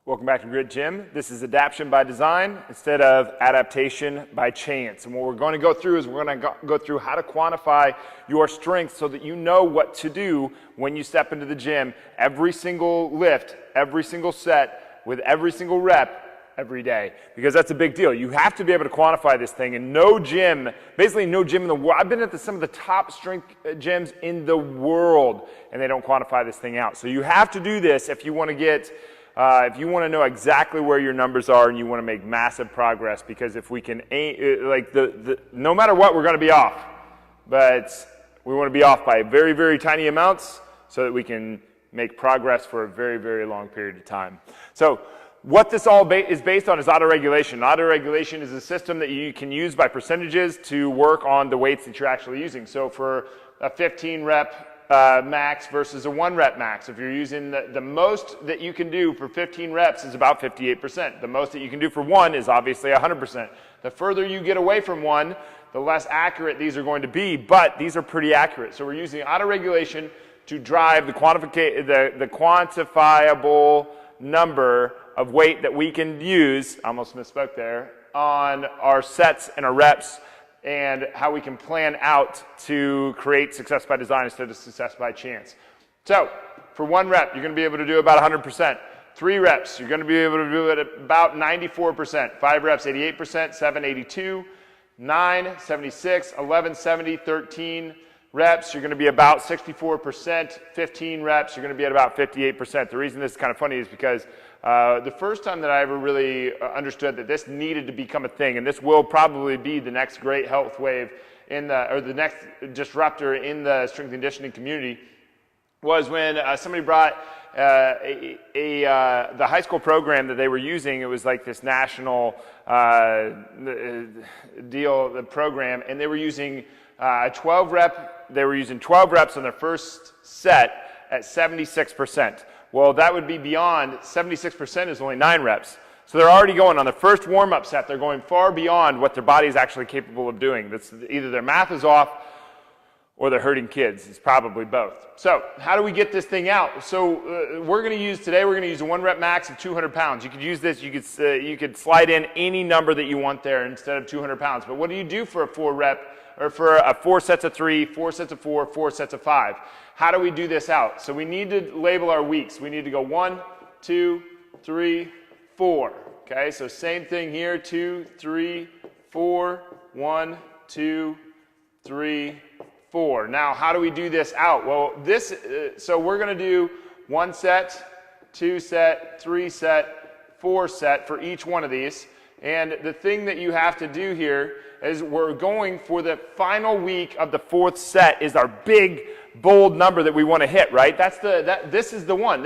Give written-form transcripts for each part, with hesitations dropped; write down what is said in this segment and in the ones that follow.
Welcome back to Grid Gym. This is adaptation by design instead of adaptation by chance. And what we're going to go through is we're going to go through how to quantify your strength so that you know what to do when you step into the gym. Every single lift, every single set, with every single rep, every day. Because that's a big deal. You have to be able to quantify this thing. And no gym, basically no gym in the world. I've been at some of the top strength gyms in the world, and they don't quantify this thing out. So you have to do this if you want to get... if you want to know exactly where your numbers are and you want to make massive progress, because if we can, no matter what, we're going to be off. But we want to be off by very, very tiny amounts so that we can make progress for a very, very long period of time. So what this all is based on is autoregulation. Autoregulation is a system that you can use by percentages to work on the weights that you're actually using. So for a 15 rep max versus a 1 rep max. If you're using the most that you can do for 15 reps is about 58%. The most that you can do for 1 is obviously 100%. The further you get away from 1, the less accurate these are going to be, but these are pretty accurate. So we're using autoregulation to drive the quantifiable number of weight that we can use, I almost misspoke there, on our sets and our reps, and how we can plan out to create success by design instead of success by chance. So, for 1 rep, you're going to be able to do about 100%. 3 reps, you're going to be able to do it at about 94%. 5 reps, 88%. 7, 82. 9, 76. 11, 70. 13 reps, you're going to be about 64%. 15 reps, you're going to be at about 58%. The reason this is kind of funny is because the first time that I ever really understood that this needed to become a thing, and this will probably be the next great health wave or the next disruptor in the strength and conditioning community, was when somebody brought the high school program that they were using. It was like this national the program, and they were using 12 reps on their first set at 76%. Well, that would be beyond, 76% is only 9 reps. So they're already going on the first warm-up set, they're going far beyond what their body is actually capable of doing. That's either their math is off or they're hurting kids. It's probably both. So how do we get this thing out? So we're going to use a 1 rep max of 200 pounds. You could use this, you could slide in any number that you want there instead of 200 pounds. But what do you do for a 4 rep, or for 4 sets of 3, 4 sets of 4, 4 sets of 5? How do we do this out? So we need to label our weeks. We need to go 1, 2, 3, 4. Okay, so same thing here, 2, 3, 4, 1, 2, 3, 4. Now, how do we do this out? Well, so we're going to do 1 set, 2 set, 3 set, 4 set for each one of these. And the thing that you have to do here is we're going for the final week of the 4th set is our big, bold number that we want to hit, right? This is the one.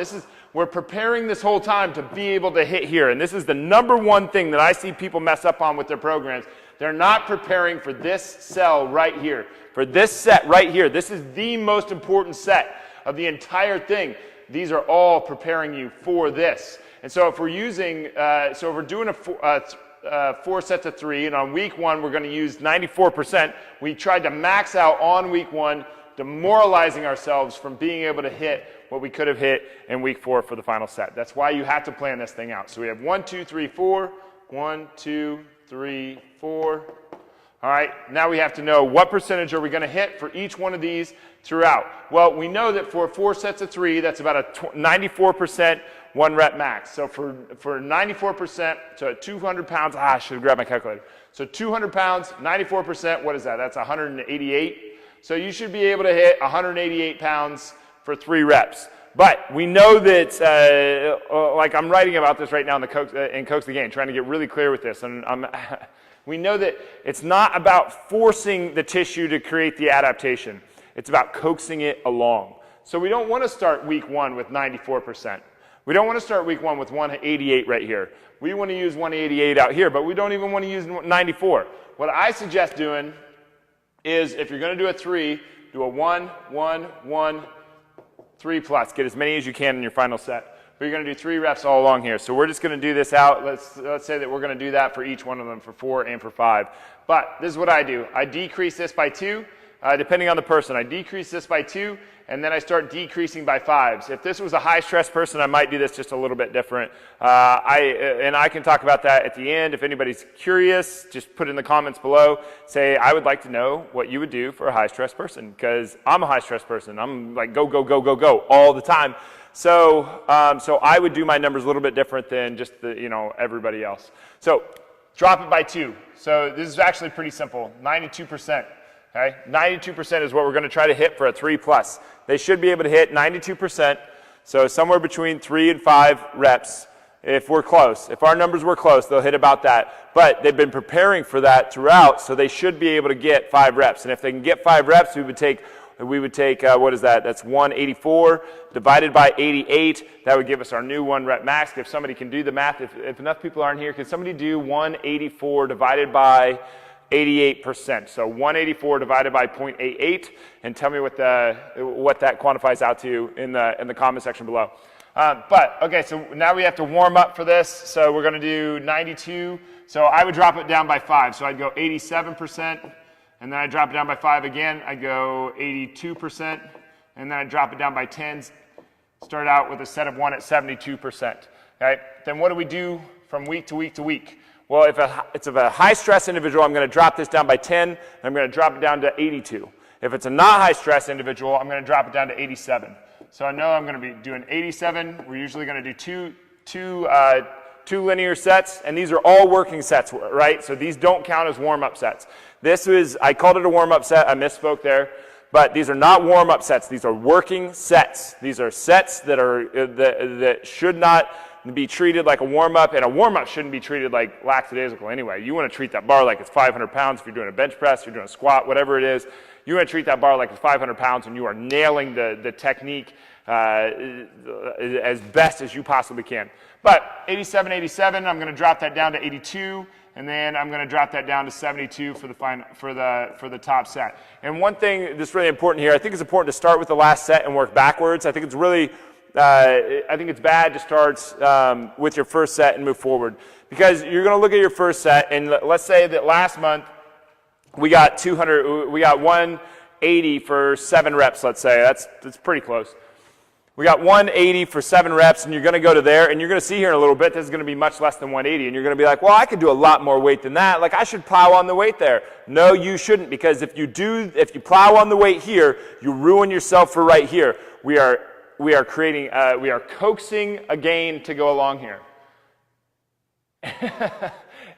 We're preparing this whole time to be able to hit here. And this is the number one thing that I see people mess up on with their programs. They're not preparing for this cell right here, for this set right here. This is the most important set of the entire thing. These are all preparing you for this. And so if we're using, if we're doing 4 sets of 3, and on week 1 we're going to use 94%. We tried to max out on week 1, demoralizing ourselves from being able to hit what we could have hit in week 4 for the final set. That's why you have to plan this thing out. So we have 1, 2, 3, 4. 1, 2, 3, 4. All right, now we have to know what percentage are we going to hit for each one of these throughout. Well, we know that for 4 sets of 3, that's about a 94% 1 rep max. So for 94%, so at 200 pounds, I should have grabbed my calculator. So 200 pounds, 94%, what is that? That's 188. So you should be able to hit 188 pounds for 3 reps. But we know that, like I'm writing about this right now in Coach the Game, trying to get really clear with this. And we know that it's not about forcing the tissue to create the adaptation. It's about coaxing it along. So we don't want to start week 1 with 94%. We don't want to start week 1 with 188 right here. We want to use 188 out here, but we don't even want to use 94. What I suggest doing is, if you're going to do a 3, do a 1, 1, 1, 3 plus. Get as many as you can in your final set. But you're going to do 3 reps all along here. So we're just going to do this out. Let's say that we're going to do that for each one of them, for 4 and for 5. But this is what I do. I decrease this by 2, depending on the person. I decrease this by 2, and then I start decreasing by 5s. If this was a high-stress person, I might do this just a little bit different. I can talk about that at the end. If anybody's curious, just put in the comments below. Say, I would like to know what you would do for a high-stress person, because I'm a high-stress person. I'm like, go, go, go, go, go all the time. So I would do my numbers a little bit different than just everybody else. So drop it by 2. So this is actually pretty simple. 92%. Okay, 92% is what we're going to try to hit for a 3+. They should be able to hit 92%. So somewhere between 3 and 5 reps. If we're close, if our numbers were close, they'll hit about that. But they've been preparing for that throughout, so they should be able to get 5 reps. And if they can get 5 reps, we would take what is that? That's 184 divided by 88. That would give us our new 1 rep max. If somebody can do the math, if enough people aren't here, can somebody do 184 divided by 88%? So 184 divided by 0.88, and tell me what that quantifies out to in the comment section below. Okay, so now we have to warm up for this. So we're going to do 92. So I would drop it down by 5. So I'd go 87%. And then I drop it down by 5 again. I go 82%, and then I drop it down by 10. Start out with a set of 1 at 72%. Okay. Then what do we do from week to week to week? Well, if it's a high-stress individual, I'm going to drop this down by 10, and I'm going to drop it down to 82. If it's a not high-stress individual, I'm going to drop it down to 87. So I know I'm going to be doing 87. We're usually going to do two linear sets, and these are all working sets, right? So these don't count as warm-up sets. I called it a warm-up set. I misspoke there. But these are not warm-up sets. These are working sets. These are sets that should not be treated like a warm-up, and a warm-up shouldn't be treated like lackadaisical anyway. You want to treat that bar like it's 500 pounds if you're doing a bench press, you're doing a squat, whatever it is. You want to treat that bar like it's 500 pounds, and you are nailing the technique as best as you possibly can. But 87, 87, I'm going to drop that down to 82, and then I'm going to drop that down to 72 for the top set. And one thing that's really important here, I think it's important to start with the last set and work backwards. I think it's really, I think it's bad to start with your first set and move forward, because you're going to look at your first set, and let's say that last month we got 180 for 7 reps. Let's say that's pretty close. We got 180 for 7 reps, and you're going to go to there, and you're going to see here in a little bit, this is going to be much less than 180, and you're going to be like, well, I could do a lot more weight than that. Like, I should plow on the weight there. No, you shouldn't, because if you plow on the weight here, you ruin yourself for right here. We are coaxing a gain to go along here.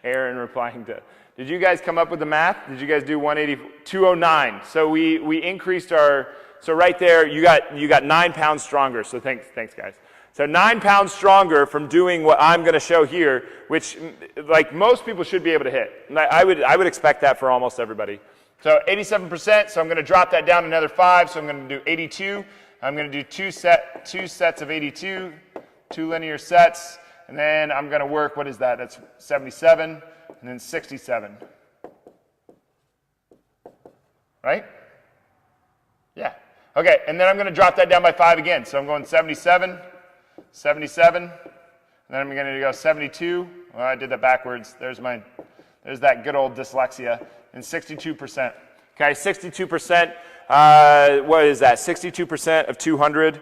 Aaron replying to, did you guys come up with the math? Did you guys do 180, 209? So we increased our. So right there, you got 9 pounds stronger. So thanks guys. So 9 pounds stronger from doing what I'm going to show here, which like most people should be able to hit. And I would expect that for almost everybody. So 87%. So I'm going to drop that down another 5. So I'm going to do 82. I'm going to do two sets of 82, 2 linear sets, and then I'm going to work. What is that? That's 77, and then 67. Right? Yeah. Okay, and then I'm going to drop that down by 5 again. So I'm going 77, 77, and then I'm going to go 72. Well, I did that backwards. There's that good old dyslexia. And 62%. Okay, 62%. What is that? 62% of 200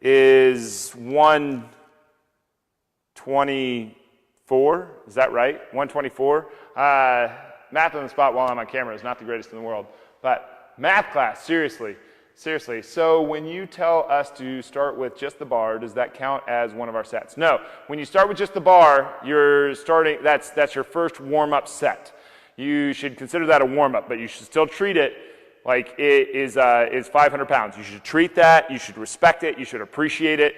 is 124. Is that right? 124. Math on the spot while I'm on camera is not the greatest in the world. But math class, seriously. Seriously, so when you tell us to start with just the bar, does that count as one of our sets? No. When you start with just the bar, that's your first warm-up set. You should consider that a warm-up, but you should still treat it like it is 500 pounds. You should treat that, you should respect it, you should appreciate it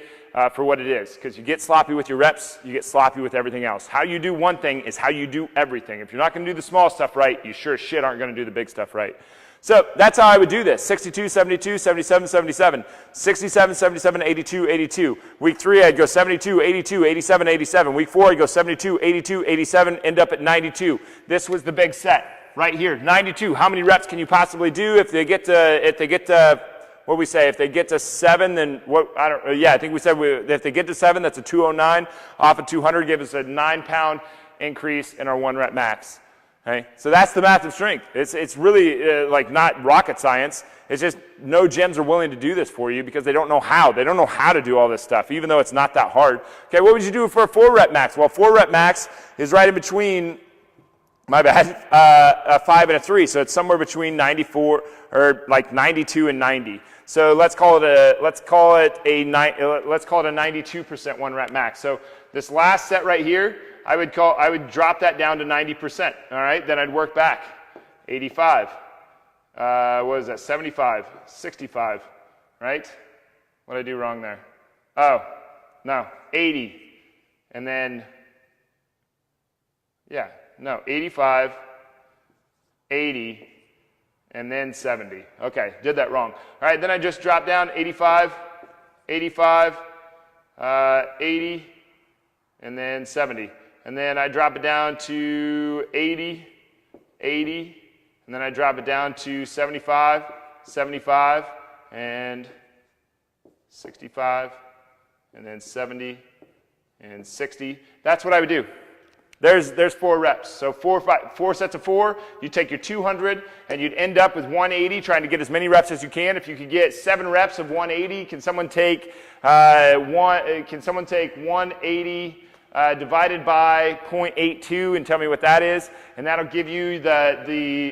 for what it is. Because you get sloppy with your reps, you get sloppy with everything else. How you do one thing is how you do everything. If you're not going to do the small stuff right, you sure as shit aren't going to do the big stuff right. So that's how I would do this. 62, 72, 77, 77, 67, 77, 82, 82. Week 3, I'd go 72, 82, 87, 87. Week 4, I'd go 72, 82, 87, end up at 92. This was the big set right here, 92. How many reps can you possibly do if they get to what do we say? If they get to 7, then what? I think we said if they get to 7, that's a 209 off of 200, give us a 9-pound increase in our 1 rep max. Okay? So that's the math of strength. It's really like not rocket science. It's just no gyms are willing to do this for you because they don't know how. They don't know how to do all this stuff, even though it's not that hard. Okay, what would you do for a 4-rep max? Well, 4-rep max is right in between, my bad, a 5 and a 3. So it's somewhere between 94 or like 92 and 90. So let's call it a 92% 1-rep max. So this last set right here, I would drop that down to 90%. All right, then I'd work back. 85. What is that? 75, 65, right? What did I do wrong there? Oh, no, 80. And then, 85, 80, and then 70. Okay, did that wrong. All right, then I just drop down 85, 85, 80, and then 70. And then I drop it down to 80, 80, and then I drop it down to 75, 75, and 65, and then 70, and 60. That's what I would do. There's 4 reps. So 4 sets of 4. You take your 200, and you'd end up with 180, trying to get as many reps as you can. If you could get 7 reps of 180, can someone take 180 divided by 0.82 and tell me what that is? And that'll give you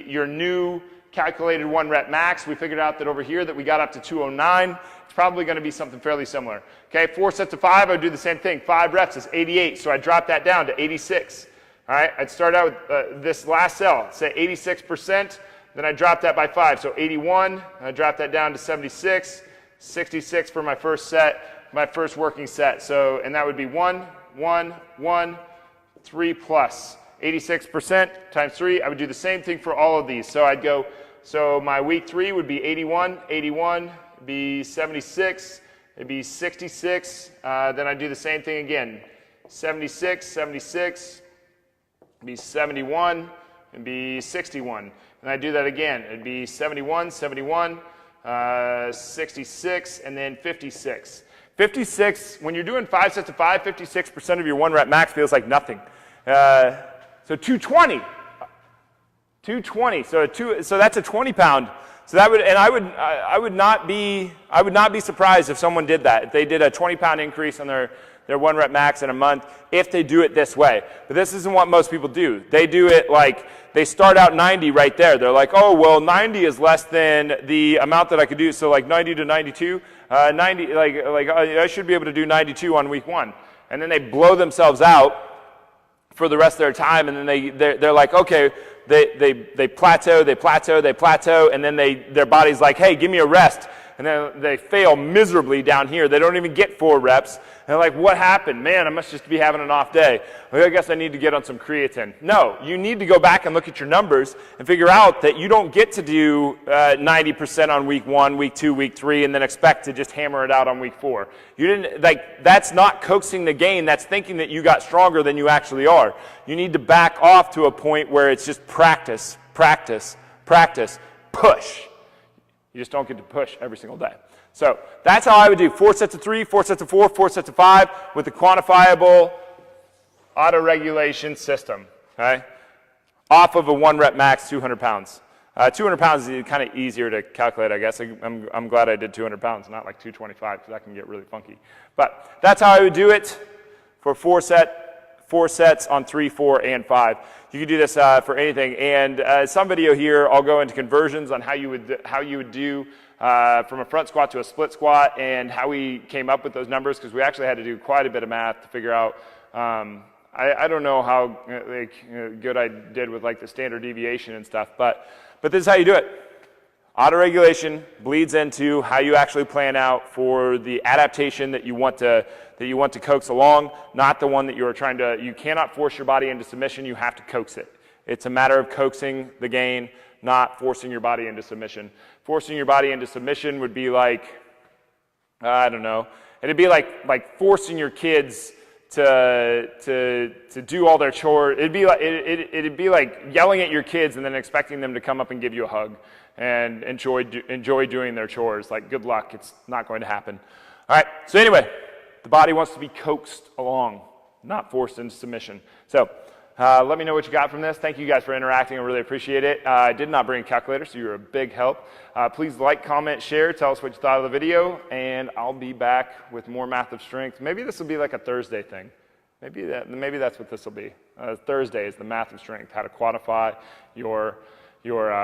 your new calculated 1-rep max. We figured out that over here that we got up to 209. It's probably going to be something fairly similar. Okay, 4 sets of 5, I would do the same thing. 5 reps is 88, so I drop that down to 86. All right, I'd start out with this last cell, say 86%, then I drop that by 5, so 81, I drop that down to 76, 66 for my first set, my first working set. So, and that would be 1, 1, 1, 3 plus. 86% times 3, I would do the same thing for all of these. So I'd go, so my week 3 would be 81, 81, it'd be 76, it'd be 66, then I'd do the same thing again. 76, 76, it'd be 71, it'd be 61. And I'd do that again. It'd be 71, 71, 66, and then 56. 56, when you're doing 5 sets of 5, 56% of your 1-rep max feels like nothing. So 220. 220. So that's a 20-pound. So that would, and I would not be surprised if someone did that. If they did a 20-pound increase on their 1-rep max in a month, if they do it this way. But this isn't what most people do. They do it like they start out 90 right there. They're like, oh well, 90 is less than the amount that I could do. So like 90 to 92, 90 like I should be able to do 92 on week 1, and then they blow themselves out for the rest of their time, and then they're like, okay, they plateau, and then their body's like, hey, give me a rest. And then they fail miserably down here. They don't even get 4 reps. And they're like, what happened? Man, I must just be having an off day. Well, I guess I need to get on some creatine. No, you need to go back and look at your numbers and figure out that you don't get to do 90% on week 1, week 2, week 3, and then expect to just hammer it out on week 4. You didn't, like, that's not coaxing the gain. That's thinking that you got stronger than you actually are. You need to back off to a point where it's just practice, practice, practice, push. You just don't get to push every single day. So that's how I would do 4 sets of 3, 4 sets of 4, 4 sets of 5 with the quantifiable auto-regulation system. Okay? Off of a 1-rep max, 200 pounds. 200 pounds is kind of easier to calculate, I guess. I'm glad I did 200 pounds, not like 225, because that can get really funky. But that's how I would do it for 4 sets on 3, 4, and 5. You can do this for anything. And some video here, I'll go into conversions on how you would do from a front squat to a split squat, and how we came up with those numbers, because we actually had to do quite a bit of math to figure out. I don't know how good I did with like the standard deviation and stuff, but this is how you do it. Autoregulation bleeds into how you actually plan out for the adaptation that you want to coax along, not the one that you are trying to. You cannot force your body into submission. You have to coax it. It's a matter of coaxing the gain, not forcing your body into submission. Forcing your body into submission would be like, I don't know. It'd be like forcing your kids to do all their chores. It'd be like yelling at your kids and then expecting them to come up and give you a hug and enjoy doing their chores. Like, good luck. It's not going to happen. All right. So anyway, the body wants to be coaxed along, not forced into submission. So Let me know what you got from this. Thank you guys for interacting. I really appreciate it. I did not bring a calculator, so you're a big help. Please like, comment, share. Tell us what you thought of the video, and I'll be back with more Math of Strength. Maybe this will be like a Thursday thing. Maybe that's what this will be. Thursday is the Math of Strength, how to quantify your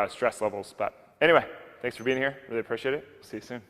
stress levels. But anyway, thanks for being here. Really appreciate it. See you soon.